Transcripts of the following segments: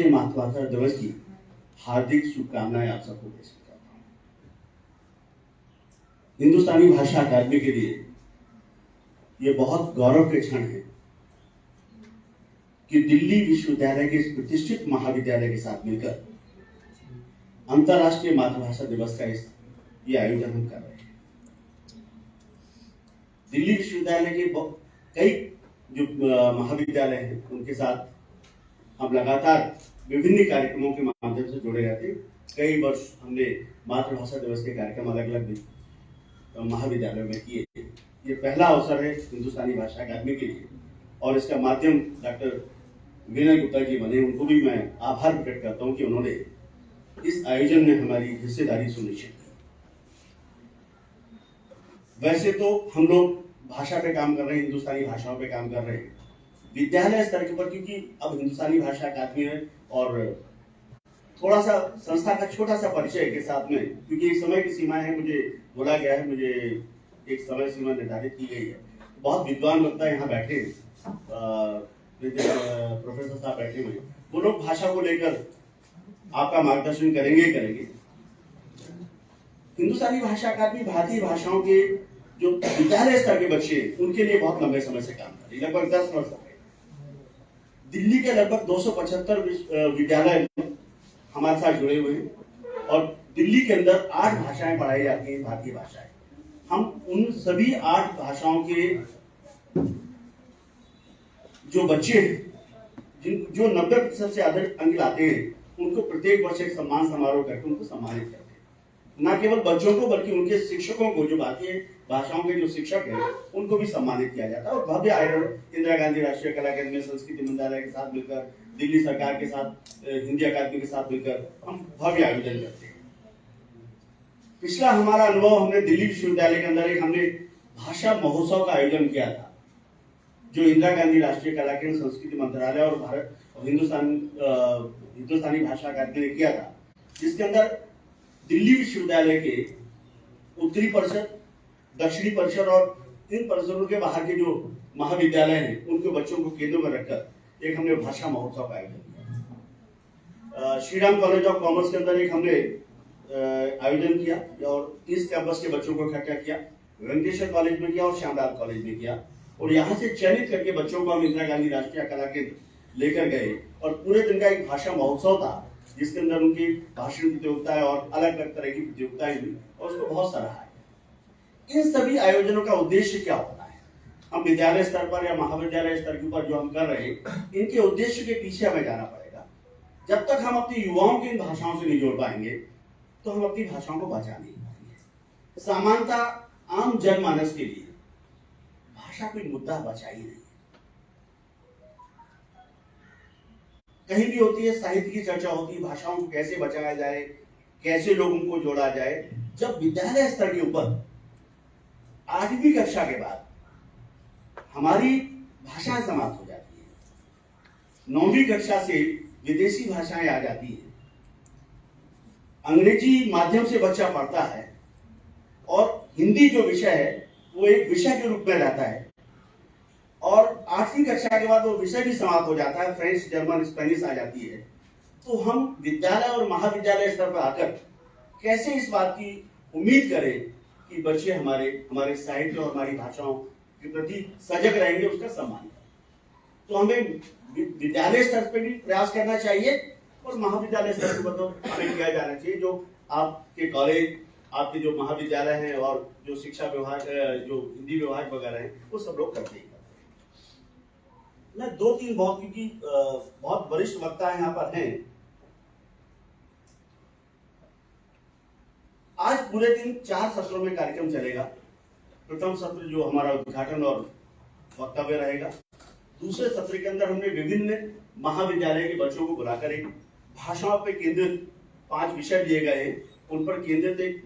अंतर्राष्ट्रीय मातृभाषा दिवस की हार्दिक शुभकामनाएं आप सबको पेश करता हूँ। हिंदुस्तानी भाषा अकादमी के लिए ये बहुत गौरव के क्षण है कि दिल्ली विश्वविद्यालय के इस प्रतिष्ठित महाविद्यालय के साथ मिलकर अंतर्राष्ट्रीय मातृभाषा दिवस का ये आयोजन हम कर रहे हैं। दिल्ली विश्वविद्यालय के कई जो महाविद्यालय हैं उनके साथ हम लगातार विभिन्न कार्यक्रमों के माध्यम से जुड़े रहते हैं। कई वर्ष हमने मातृभाषा दिवस के कार्यक्रम अलग अलग महाविद्यालयों में किए। ये पहला अवसर है हिंदुस्तानी भाषा अकादमी के लिए और इसका माध्यम डॉक्टर विनय गुप्ता जी बने, उनको भी मैं आभार प्रकट करता हूं कि उन्होंने इस आयोजन में हमारी हिस्सेदारी सुनिश्चित की। वैसे तो हम लोग भाषा पे काम कर रहे हैं, हिंदुस्तानी भाषाओं पे काम कर रहे हैं विद्यालय स्तर के ऊपर, क्योंकि अब हिंदुस्तानी भाषा अकादमी है और थोड़ा सा संस्था का छोटा सा परिचय के साथ में, क्योंकि एक समय की सीमा है, मुझे बोला गया है, मुझे एक समय सीमा निर्धारित की गई है। बहुत विद्वान वक्ता यहाँ बैठे, प्रोफेसर साहब बैठे हुए, वो लोग भाषा को लेकर आपका मार्गदर्शन करेंगे। हिंदुस्तानी भाषा अकादमी भारतीय भाषाओं के जो विद्यालय स्तर के बच्चे उनके लिए बहुत लंबे समय से काम कर रही है, लगभग 10 वर्ष हो गए। दिल्ली के लगभग 275 विद्यालय हमारे साथ जुड़े हुए हैं और दिल्ली के अंदर 8 भाषाएं पढ़ाई जाती हैं, भारतीय भाषाएं। हम उन सभी 8 भाषाओं के जो बच्चे हैं जो 90% से अधिक अंक लाते हैं, उनको प्रत्येक वर्ष एक सम्मान समारोह करके उनको सम्मानित करते हैं। न केवल बच्चों को बल्कि उनके शिक्षकों को, जो भारतीय भाषाओं के जो शिक्षक हैं उनको भी सम्मानित किया जाता है। और भव्य आयोजन इंदिरा गांधी राष्ट्रीय कला अकादमी, संस्कृति मंत्रालय के साथ मिलकर, दिल्ली सरकार के साथ, हिंदी अकादमी के साथ मिलकर हम भव्य आयोजन करते हैं। पिछला हमारा अनुभव, हमने दिल्ली विश्वविद्यालय के अंदर एक हमने भाषा महोत्सव का आयोजन किया था, जो इंदिरा गांधी राष्ट्रीय कला केंद्र, संस्कृति मंत्रालय और भारत हिंदुस्तानी भाषा अकादमी ने किया था, जिसके अंदर दिल्ली विश्वविद्यालय के उत्तरी परिषद, दक्षिणी परिषद और इन परिसरों के बाहर के जो महाविद्यालय हैं उनके बच्चों को केंद्र में रखकर एक हमने भाषा महोत्सव का आयोजन किया। श्रीराम कॉलेज ऑफ कॉमर्स के अंदर एक हमने आयोजन किया और इस कैंपस के बच्चों को इकट्ठा किया, वेंकटेश्वर कॉलेज में किया और श्यामलाल कॉलेज में किया। और यहाँ से चयनित करके बच्चों को हम इंदिरा गांधी राष्ट्रीय कला केंद्र लेकर गए और पूरे दिन का एक भाषा महोत्सव था, जिसके अंदर उनकी भाषण प्रतियोगिताएं और अलग अलग तरह की प्रतियोगिताएं हुई और उसको बहुत सराहा है। इन सभी आयोजनों का उद्देश्य क्या होता है? हम विद्यालय स्तर पर या महाविद्यालय स्तर के ऊपर जो हम कर रहे हैं, इनके उद्देश्य के पीछे हमें जाना पड़ेगा। जब तक हम अपनी युवाओं को इन भाषाओं से नहीं जोड़ पाएंगे तो हम अपनी भाषाओं को बचा नहीं पाएंगे। सामान्यतः आम जनमानस के लिए भाषा कोई मुद्दा बचा ही नहीं। कहीं भी होती है, साहित्य की चर्चा होती है, भाषाओं को कैसे बचाया जाए, कैसे लोगों को जोड़ा जाए। जब विद्यालय स्तर के ऊपर 8वीं कक्षा के बाद हमारी भाषाएं समाप्त हो जाती है, 9वीं कक्षा से विदेशी भाषाएं आ जाती हैं, अंग्रेजी माध्यम से बच्चा पढ़ता है और हिंदी जो विषय है वो एक विषय के रूप में रहता है, और 8वीं कक्षा के बाद वो विषय भी समाप्त हो जाता है, फ्रेंच, जर्मन, स्पेनिश आ जाती है। तो हम विद्यालय और महाविद्यालय स्तर पर आकर कैसे इस बात की उम्मीद करें कि बच्चे हमारे साहित्य और हमारी भाषाओं के प्रति सजग रहेंगे, उसका सम्मान करें। तो हमें विद्यालय स्तर पर भी प्रयास करना चाहिए और महाविद्यालय स्तर पर तो हमें किया जाना चाहिए। जो आपके कॉलेज, आपके जो महाविद्यालय हैं और जो शिक्षा विभाग, जो हिंदी विभाग वगैरह हैं, वो सब लोग करते ही। मैं 2-3 क्योंकि बहुत वरिष्ठ वक्ता यहाँ पर हैं, आज पूरे दिन 4 सत्रों में कार्यक्रम चलेगा। प्रथम सत्र जो हमारा उद्घाटन और वक्तव्य रहेगा। दूसरे सत्र के अंदर हमने विभिन्न महाविद्यालय के बच्चों को बुलाकर एक भाषाओं पर केंद्रित 5 विषय दिए गए हैं, उन पर केंद्रित एक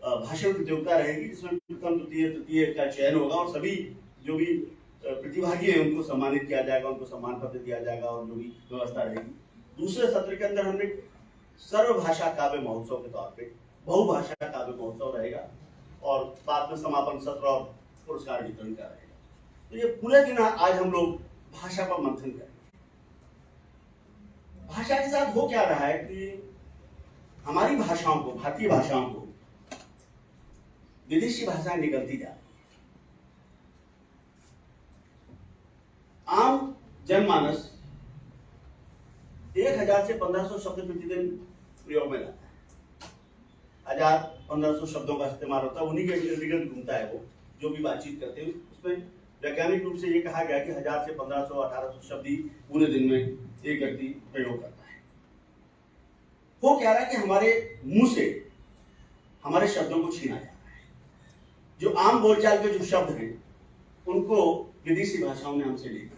भाषण प्रतियोगिता रहेगी, जिसमें प्रथम, द्वितीय, तृतीय का चयन होगा और सभी जो भी प्रतिभागी है उनको सम्मानित किया जाएगा, उनको सम्मान पत्र दिया जाएगा और जो भी व्यवस्था रहेगी। दूसरे सत्र के अंदर हमने सर्वभाषा काव्य महोत्सव के तौर पे बहुभाषा काव्य महोत्सव रहेगा और बाद में समापन सत्र और पुरस्कार वितरण का रहेगा। तो ये पूरे दिन आज हम लोग भाषा पर मंथन करेंगे। भाषा के साथ हो क्या रहा है कि हमारी भाषाओं को, भारतीय भाषाओं को विदेशी भाषाएं निकलती जा रही है। आम जनमानस 1000 से 1500 शब्द प्रतिदिन प्रयोग में लाता है। 1000-1500 शब्दों का इस्तेमाल होता है, उन्हीं के इर्द घूमता है वो जो भी बातचीत करते हैं। उसमें वैज्ञानिक रूप से ये कहा गया कि 1000 से 1500-1800 शब्द ही पूरे दिन में एक व्यक्ति प्रयोग करता है। वो कह रहा है कि हमारे मुंह से हमारे शब्दों को छीना जा रहा है। जो आम बोलचाल के जो शब्द हैं उनको विदेशी भाषाओं ने हमसे ले लिया।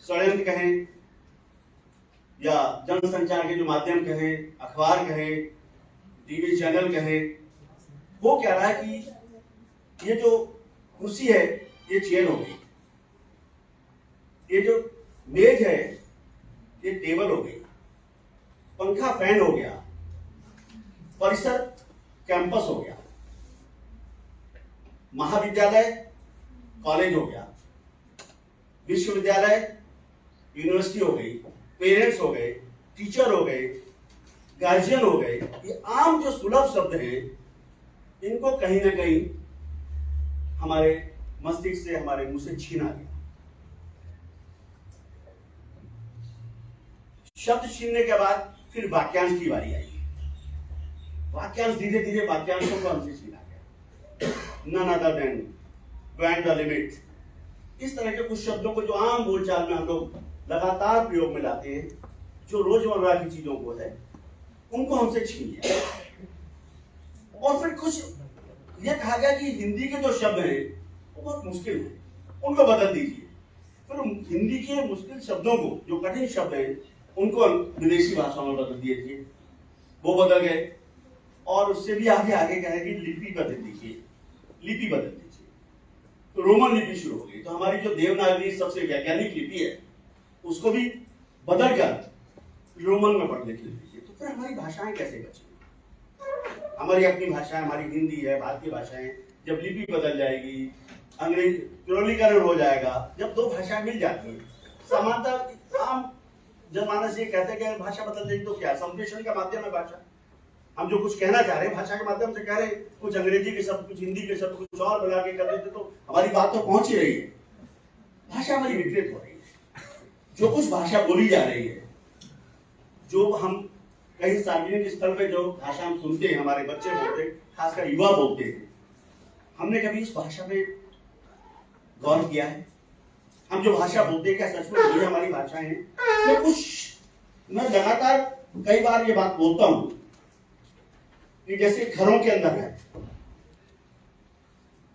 षड्यंत्र कहें या जनसंचार के जो माध्यम कहें, अखबार कहें, टीवी चैनल कहें, वो कह रहा है कि ये जो कुर्सी है ये चेयर हो गई, ये जो मेज है ये टेबल हो गई, पंखा फैन हो गया, परिसर कैंपस हो गया, महाविद्यालय कॉलेज हो गया, विश्वविद्यालय यूनिवर्सिटी हो गई, पेरेंट्स हो गए, टीचर हो गए, गार्जियन हो गए। ये आम जो सुलभ शब्द हैं इनको कहीं ना कहीं हमारे मस्तिष्क से, हमारे मुंह से छीना गया। शब्द छीनने के बाद फिर वाक्यांश की बारी आई। वाक्यांश धीरे धीरे वाक्यांशों को हमसे छीना गया। None other than beyond the limit, इस तरह के कुछ शब्दों को जो आम बोलचाल में हम लोग लगातार प्रयोग में लाते हैं, जो रोजमर्रा की चीजों को है, उनको हमसे छीन लिया। और फिर कुछ ये कहा गया कि हिंदी के जो शब्द हैं वो बहुत मुश्किल है, उनको बदल दीजिए। फिर हिंदी के मुश्किल शब्दों को, जो कठिन शब्द हैं, उनको विदेशी भाषाओं में बदल दीजिए। वो बदल गए और उससे भी आगे आगे कहेंगे लिपि बदल दीजिए, लिपि बदल दीजिए। तो रोमन लिपि शुरू हो गई। तो हमारी जो देवनागरी सबसे वैज्ञानिक लिपि है उसको भी बदल कर रोमन में पढ़ लिख लीजिए। तो फिर हमारी भाषाएं कैसे बचेंगी? हमारी अपनी भाषा, हमारी हिंदी है, भारतीय भाषाएं, जब लिपि बदल जाएगी, अंग्रेजी क्रोलीकरण हो जाएगा, जब दो भाषाएं मिल जाती हैं, समानता आम जनमानस ये कहते हैं कि भाषा बदल जाएगी तो क्या, संप्रेषण का माध्यम है भाषा। हम जो कुछ कहना चाह रहे हैं भाषा के माध्यम से कह रहे हैं, कुछ अंग्रेजी के शब्द, कुछ हिंदी के शब्द, कुछ और मिला के कर देते तो हमारी बात तो पहुंच ही रही है। भाषा हमारी विकृत हो रही है। जो कुछ भाषा बोली जा रही है, जो हम कहीं सार्वजनिक स्थल पे जो भाषा हम सुनते हैं, हमारे बच्चे बोलते हैं, खासकर युवा बोलते हैं, हमने कभी उस भाषा पे गौर किया है? हम जो भाषा बोलते हैं क्या सच में ये हमारी भाषाएं हैं? तो कुछ मैं लगातार कई बार ये बात बोलता हूं कि जैसे घरों के अंदर है,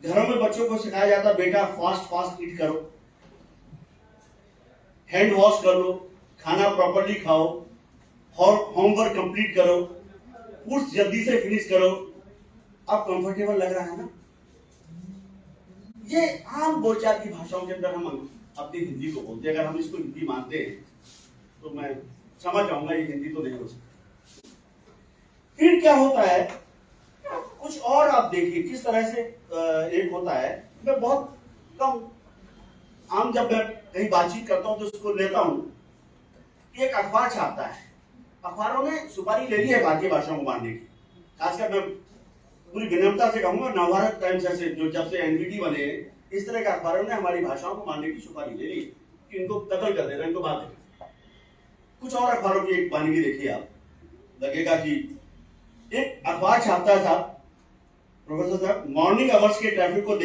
घरों में बच्चों को सिखाया जाता है बेटा फास्ट फास्ट ईट करो, हैंड वॉश कर लो, खाना प्रॉपर्ली खाओ, और होमवर्क कंप्लीट करो, कोर्स जल्दी से फिनिश करो। अब कंफर्टेबल लग रहा है ना? ये आम बोलचाल की भाषाओं के अंदर हम अपनी हिंदी को बोलते हैं। अगर हम इसको हिंदी मानते हैं तो मैं क्षमा चाहूंगा, ये हिंदी तो नहीं हो सकती। फिर क्या होता है, कुछ और आप देखिए किस तरह से एक होता है। मैं बहुत कम आम जब मैं कहीं बातचीत करता हूं तो उसको लेता हूं कि एक अखबार छापता है। अखबारों ने सुपारी ले ली है भारतीय भाषाओं को मानने की। खासकर मैं पूरी विनम्रता से कहूंगा, नवभारत टाइम्स जैसे जो जब से एनडीटी बने, इस तरह के अखबारों ने हमारी भाषाओं को मानने की सुपारी ले ली कि इनको कत्ल कर देना, इनको बात देना। कुछ और अखबारों की एक वानगी देखिए, आप लगेगा कि एक अखबार छापता था प्रोफेसर साहब, मॉर्निंग आवर्स के ट्रैफिक को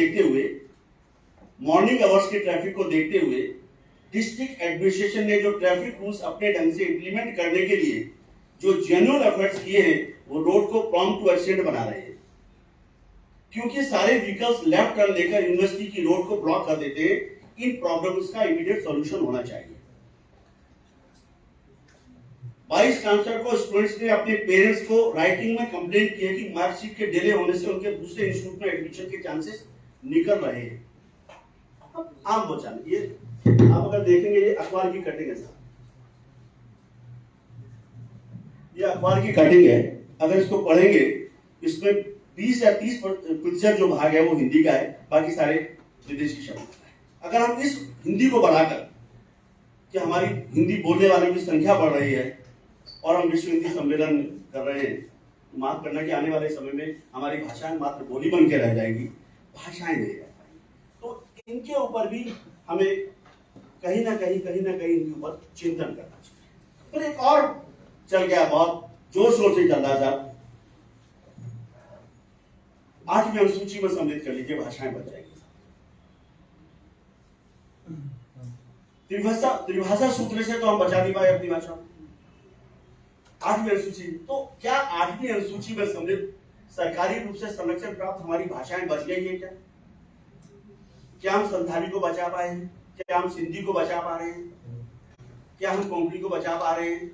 देखते हुए डिस्ट्रिक्ट एडमिनिस्ट्रेशन ने जो ट्रैफिक रूल्स अपने ढंग से इंप्लीमेंट करने के लिए जो जेन्युइन एफर्ट्स किए हैं, वो रोड को प्रॉम्प्ट टू एक्सीडेंट बना रहे हैं। क्योंकि सारे व्हीकल्स लेफ्ट टर्न लेकर यूनिवर्सिटी की रोड को ब्लॉक कर देते हैं, इन प्रॉब्लम्स का इमीडिएट सॉल्यूशन होना चाहिए। 22 ट्रांसफर को स्टूडेंट्स ने अपने पेरेंट्स को राइटिंग में कंप्लेंट की है कि मार्कशीट के डिले होने से उनके दूसरे इंस्टीट्यूट में एडमिशन के चांसेस निकल रहे हैं। आम बोलचाल ये आप अगर देखेंगे, ये अखबार की कटिंग है साहब, ये अखबार की कटिंग है। अगर इसको पढ़ेंगे, इसमें 20 या 30% जो भाग है वो हिंदी का है, बाकी सारे विदेशी शब्द का है। अगर हम इस हिंदी को बढ़ाकर कि हमारी हिंदी बोलने वालों की संख्या बढ़ रही है और हम विश्व हिंदी सम्मेलन कर रहे हैं। माफ करना कि आने वाले समय में हमारी भाषाएं मात्र बोली बन के रह जाएगी, भाषाएं नहीं रह पाएंगी। तो इनके ऊपर भी हमें कहीं ना कहीं इनके ऊपर चिंतन करना चाहिए। फिर एक और चल गया, बहुत जोर शोर से चल रहा था, 8वीं अनुसूची में सम्मिलित कर लीजिए, भाषाएं बच जाएगी। त्रिभाषा सूत्र से तो हम बचा नहीं पाए अपनी भाषा। 8वीं अनुसूची, तो क्या 8वीं अनुसूची में सम्मिलित सरकारी रूप से संरक्षण प्राप्त हमारी भाषाएं बच गई है क्या? क्या हम संथाली को बचा पाए हैं? क्या हम सिंधी को बचा पा रहे हैं? क्या हम कोंकणी को बचा पा रहे हैं?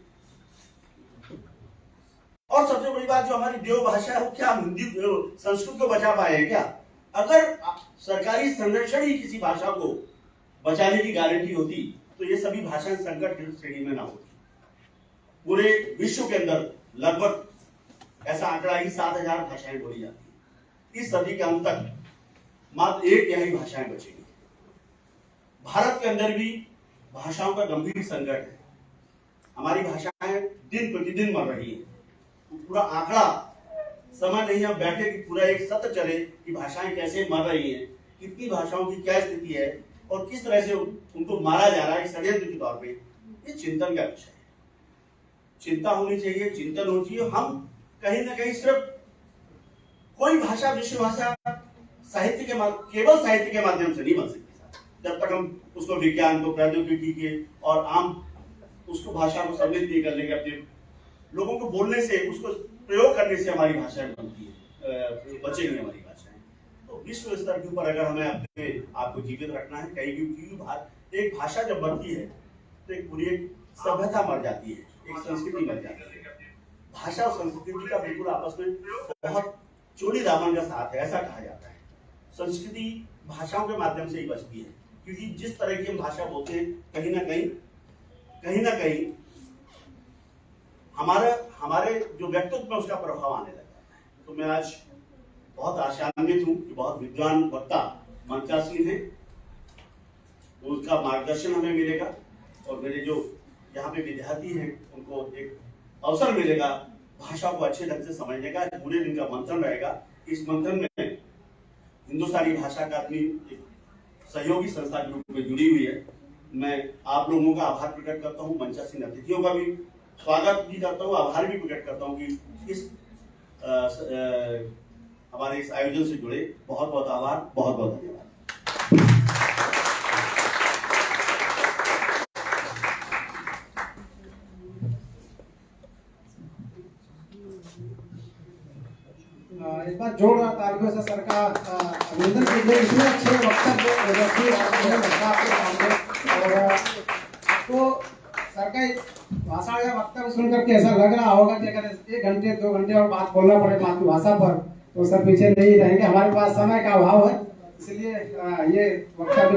और सबसे बड़ी बात, जो हमारी देव भाषा है, वो क्या हम हिंदी संस्कृत को बचा पाए हैं क्या? अगर सरकारी संरक्षण ही किसी भाषा को बचाने की गारंटी होती तो ये सभी भाषाएं संकट की श्रेणी में ना होती। पूरे विश्व के अंदर लगभग ऐसा आंकड़ा ही 7,000 भाषाएं बोली जाती है। इस सदी के अंत तक मात्र 1 तिहाई भाषाएं बचेंगी। भारत के अंदर भी भाषाओं का गंभीर संकट है। हमारी भाषाएं दिन प्रतिदिन मर रही है। पूरा आंकड़ा समय नहीं हम बैठे कि पूरा एक सत्र चले कि भाषाएं कैसे मर रही हैं, कितनी भाषाओं की क्या स्थिति है और किस तरह से उनको मारा जा रहा है षड्यंत्र के तौर पे। ये चिंतन का विषय है। चिंता होनी चाहिए, चिंतन होनी चाहिए। हम कहीं ना कहीं सिर्फ कोई भाषा विश्व भाषा साहित्य के केवल साहित्य के माध्यम से नहीं बन सकती। जब तक हम उसको विज्ञान को, प्रौद्योगिकी के और आम उसको भाषा को सम्मिलित नहीं करने के, अपने लोगों को बोलने से, उसको प्रयोग करने से हमारी भाषाएं बनती है, बचेंगी हमारी भाषाएं। तो विश्व स्तर के ऊपर अगर हमें अपने आपको जीवित रखना है, कहीं भी एक भाषा जब बनती है तो एक पूरी एक सभ्यता मर जाती है, एक संस्कृति मर जाती है। भाषा और संस्कृति का बिल्कुल आपस में बहुत चोरी दामन का साथ है, ऐसा कहा जाता है। संस्कृति भाषाओं के माध्यम से ही बचती है, क्योंकि जिस तरह की हम भाषा बोलते हैं, कहीं ना कहीं हमारे जो व्यक्तित्व में उसका प्रभाव आने लगा है। तो मैं आज बहुत आशान्वित हूँ कि बहुत विद्वान वक्ता मंचासीन है, उनका मार्गदर्शन हमें मिलेगा और मेरे जो यहाँ पे विद्यार्थी हैं उनको एक अवसर मिलेगा भाषा को अच्छे ढंग से समझने का। पूरे दिन का मंथन रहेगा। इस मंथन में हिंदुस्तानी भाषा अकादमी एक सहयोगी संस्था के रूप में जुड़ी हुई है। मैं आप लोगों का आभार प्रकट करता हूँ, मंचासीन अतिथियों का भी स्वागत भी करता हूँ, आभार भी प्रकट करता हूँ कि इस हमारे इस आयोजन से जुड़े। बहुत बहुत आभार, बहुत बहुत धन्यवाद। इस बार जोरदार तालियों से सर का अभिनंदन कीजिए। इतने अच्छे वक्तव्य और आपको सर का भाषा या वक्तव्य सुनकर के ऐसा लग रहा होगा कि अगर 1 घंटे 2 घंटे और बात बोलना पड़े मातृभाषा पर तो सर पीछे नहीं रहेंगे। हमारे पास समय का अभाव है, इसलिए ये वक्तव्य